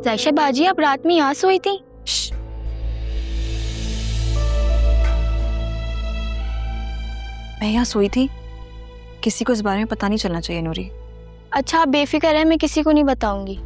जायशा बाजी आप रात में यहाँ सोई थी? मैं यहाँ सोई थी, किसी को इस बारे में पता नहीं चलना चाहिए नूरी। अच्छा आप बेफिक्र है, मैं किसी को नहीं बताऊंगी।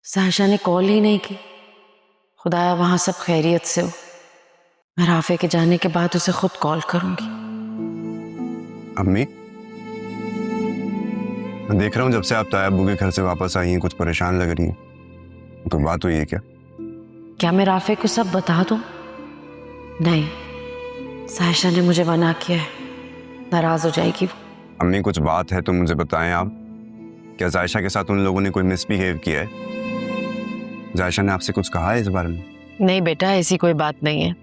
साहिशा ने कॉल ही नहीं की। खुदाया वहां सब खैरियत से हो। मैं राफे के जाने के बाद उसे खुद कॉल करूंगी। अम्मी, मैं देख रहा हूँ जब से आप ताया अब्बू के घर से वापस आई हैं कुछ परेशान लग रही हैं। कोई बात हुई है क्या? क्या मैं राफे को सब बता दूं? नहीं, साहिशा ने मुझे मना किया है, नाराज हो जाएगी वो। अम्मी कुछ बात है तो मुझे बताएं आप। क्या जायशा के साथ उन लोगों ने कोई मिसबिहेव किया है? जायशा ने आपसे कुछ कहा है इस बारे में? नहीं बेटा, ऐसी कोई बात नहीं है,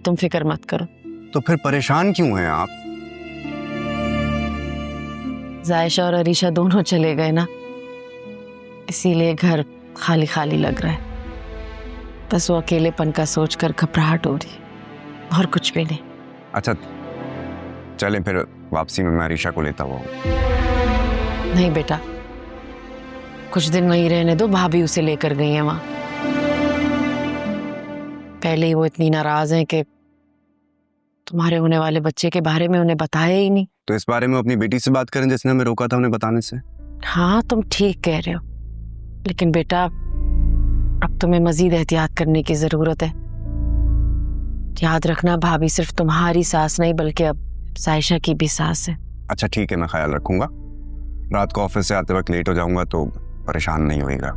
तुम फिक्र मत करो। तो फिर परेशान क्यों हैं आप? जायशा और अरीशा दोनों चले गए ना, इसीलिए घर खाली खाली लग रहा है। बस वो अकेलेपन का सोचकर घबराहट हो रही, और कुछ भी नहीं। अच्छा चलें फिर, वापसी में मैं अरीशा को लेता हुआ। नहीं बेटा, कुछ दिन वहीं रहने दो, भाभी उसे लेकर गई है वहां। पहले ही वो इतनी नाराज हैं कि तुम्हारे होने वाले बच्चे के बारे में उन्हें बताया ही नहीं। तो इस बारे में अपनी बेटी से बात करें जिसने हमें रोका था उन्हें बताने से। हाँ तुम ठीक कह रहे हो, लेकिन बेटा अब तुम्हें मजीद एहतियात करने की जरूरत है। याद रखना, भाभी सिर्फ तुम्हारी सास नहीं बल्कि अब साहिशा की भी सास है। अच्छा ठीक है, मैं ख्याल रखूंगा। रात को ऑफिस से आते वक्त लेट हो जाऊंगा तो परेशान नहीं होएगा।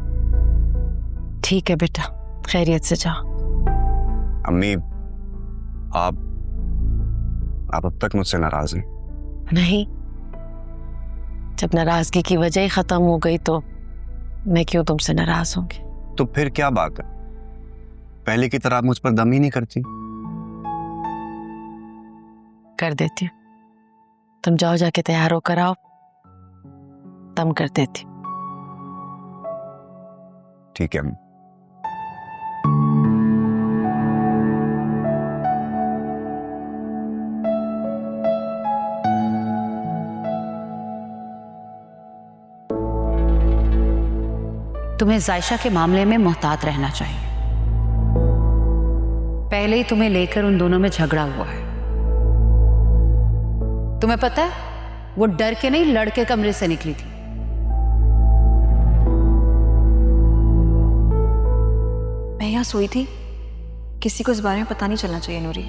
ठीक है बेटा, खैरियत से जाओ। अम्मी, आप अब तक मुझसे नाराज हैं? नहीं, जब नाराजगी की वजह ही खत्म हो गई तो मैं क्यों तुमसे नाराज होंगी? तो फिर क्या बात है, पहले की तरह आप मुझ पर दम ही नहीं करती? कर देती हूँ, तुम जाओ जाके तैयार होकर आओ, दम कर देती। ठीक है। तुम्हें जायशा के मामले में मोहतात रहना चाहिए। पहले ही तुम्हें लेकर उन दोनों में झगड़ा हुआ है। तुम्हें पता है, वो डर के नहीं लड़ के कमरे से निकली थी। मैं यहाँ सोई थी, किसी को इस बारे में पता नहीं चलना चाहिए नूरी।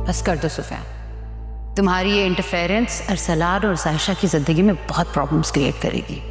बस कर दो सुफियान, तुम्हारी ये इंटरफेरेंस अरसलान और साहिशा की जिंदगी में बहुत प्रॉब्लम्स क्रिएट करेगी।